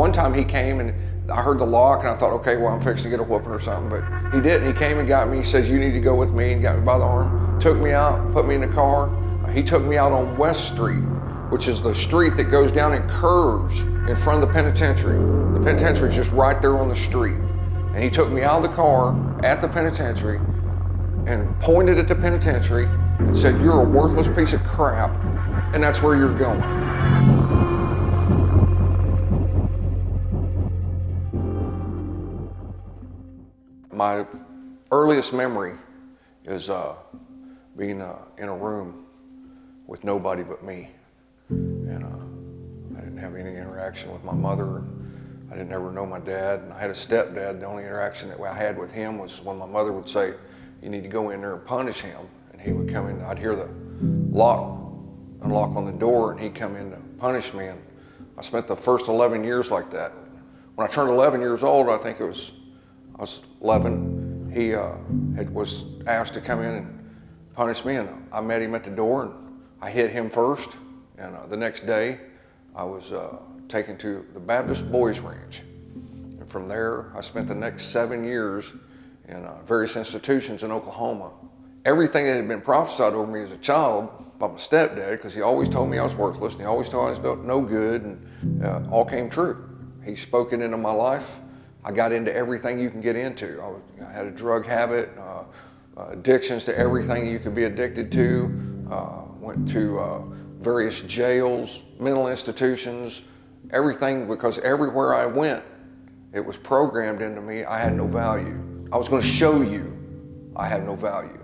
One time he came and I heard the lock and I thought, okay, well, I'm fixing to get a whooping or something, but he didn't. He came and got me. He says, you need to go with me, and got me by the arm, took me out, put me in the car. He took me out on West Street, which is the street that goes down and curves in front of the penitentiary. The penitentiary is just right there on the street. And he took me out of the car at the penitentiary and pointed at the penitentiary and said, you're a worthless piece of crap, and that's where you're going. My earliest memory is being in a room with nobody but me. And I didn't have any interaction with my mother. And I didn't ever know my dad. And I had a stepdad. The only interaction that I had with him was when my mother would say, you need to go in there and punish him. And he would come in, I'd hear the unlock on the door, and he'd come in to punish me. And I spent the first 11 years like that. When I turned 11 years old, I was 11, he was asked to come in and punish me, and I met him at the door, and I hit him first. And the next day, I was taken to the Baptist Boys Ranch. And from there, I spent the next 7 years in various institutions in Oklahoma. Everything that had been prophesied over me as a child by my stepdad, because he always told me I was worthless, and he always told me I was no good, and all came true. He spoke it into my life. I got into everything you can get into. I had a drug habit, addictions to everything you could be addicted to, went to various jails, mental institutions, everything, because everywhere I went, it was programmed into me, I had no value. I was going to show you I had no value.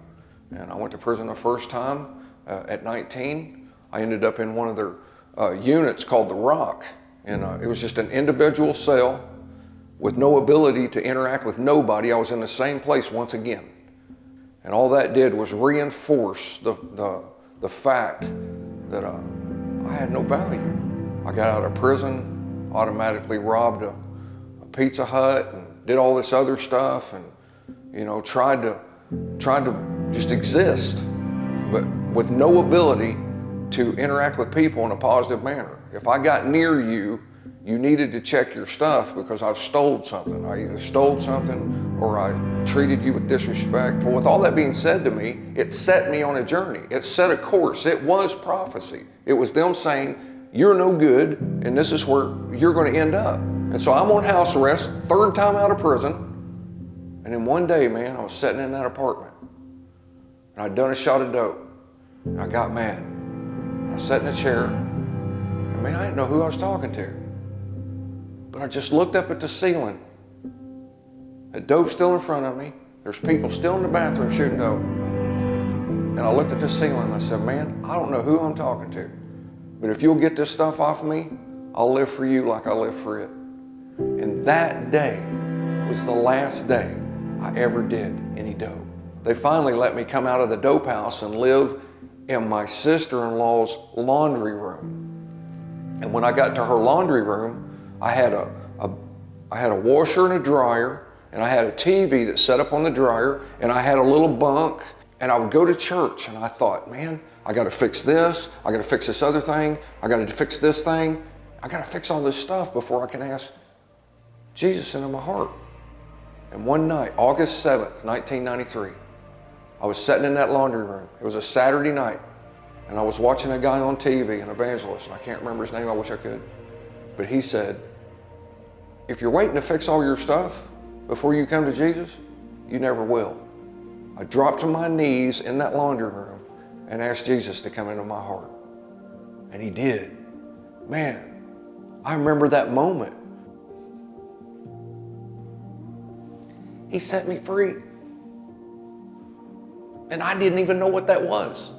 And I went to prison the first time at 19. I ended up in one of their units called The Rock. And it was just an individual cell with no ability to interact with nobody. I was in the same place once again. And all that did was reinforce the fact that I had no value. I got out of prison, automatically robbed a Pizza Hut and did all this other stuff, and tried to just exist, but with no ability to interact with people in a positive manner. If I got near you, you needed to check your stuff because I've stole something. I either stole something or I treated you with disrespect. Well, with all that being said to me, it set me on a journey. It set a course. It was prophecy. It was them saying, you're no good, and this is where you're going to end up. And so I'm on house arrest, third time out of prison. And then one day, man, I was sitting in that apartment, and I'd done a shot of dope, and I got mad. I sat in a chair, and man, I didn't know who I was talking to. But I just looked up at the ceiling. The dope's still in front of me. There's people still in the bathroom shooting dope. And I looked at the ceiling and I said, man, I don't know who I'm talking to, but if you'll get this stuff off of me, I'll live for you like I live for it. And that day was the last day I ever did any dope. They finally let me come out of the dope house and live in my sister-in-law's laundry room. And when I got to her laundry room, I had a washer and a dryer, and I had a TV that set up on the dryer, and I had a little bunk, and I would go to church, and I thought, man, I got to fix this, I got to fix this other thing, I got to fix this thing, I got to fix all this stuff before I can ask Jesus into my heart. And one night, August 7th, 1993, I was sitting in that laundry room. It was a Saturday night, and I was watching a guy on TV, an evangelist, and I can't remember his name, I wish I could. But he said, if you're waiting to fix all your stuff before you come to Jesus, you never will. I dropped to my knees in that laundry room and asked Jesus to come into my heart. And he did. Man, I remember that moment. He set me free. And I didn't even know what that was.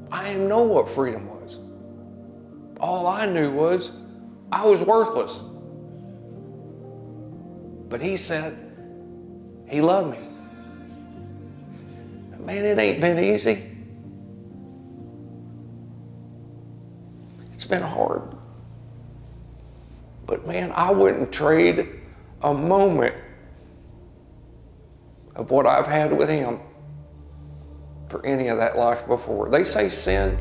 I didn't know what freedom was. All I knew was I was worthless. But he said he loved me. Man, it ain't been easy. It's been hard. But man, I wouldn't trade a moment of what I've had with him for any of that life before. They say sin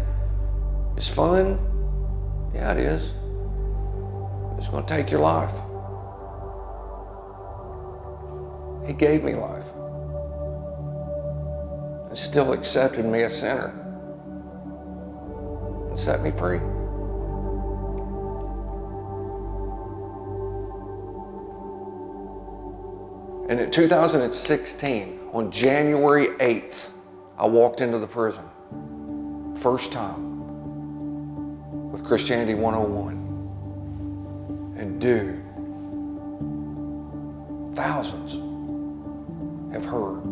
is fun. Yeah, it is. It's going to take your life. He gave me life and still accepted me a sinner and set me free. And in 2016, on January 8th, I walked into the prison. First time with Christianity 101. And dude, thousands have heard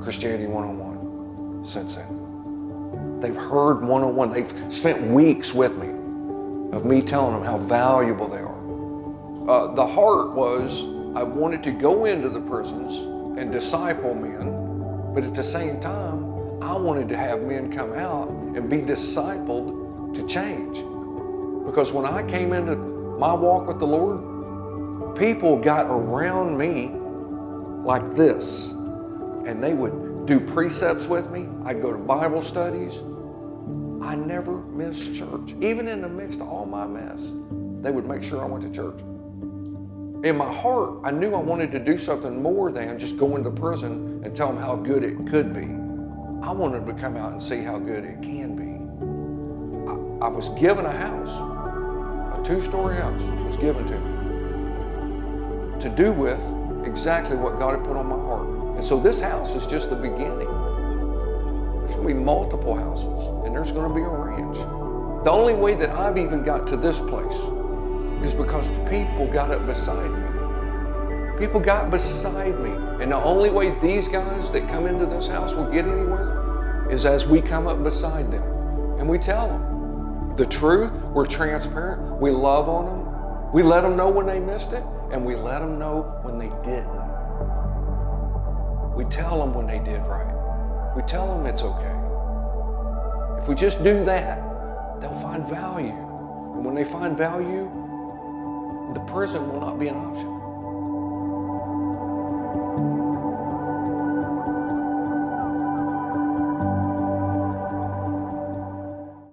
Christianity 101 since then. They've heard 101. They've spent weeks with me of me telling them how valuable they are. The heart was, I wanted to go into the prisons and disciple men, but at the same time, I wanted to have men come out and be discipled to change. Because when I came into my walk with the Lord, people got around me like this, and they would do precepts with me. I'd go to Bible studies. I never missed church. Even in the midst of all my mess, they would make sure I went to church. In my heart, I knew I wanted to do something more than just go into prison and tell them how good it could be. I wanted to come out and see how good it can be. I was given a house, a 2-story house was given to me to do with exactly what God had put on my heart. And so this house is just the beginning. There's going to be multiple houses, and there's going to be a ranch. The only way that I've even got to this place is because people got up beside me. People got beside me. And the only way these guys that come into this house will get anywhere is as we come up beside them and we tell them the truth. We're transparent. We love on them. We let them know when they missed it, and we let them know when they didn't. We tell them when they did right. We tell them it's okay. If we just do that, they'll find value. And when they find value, the prison will not be an option.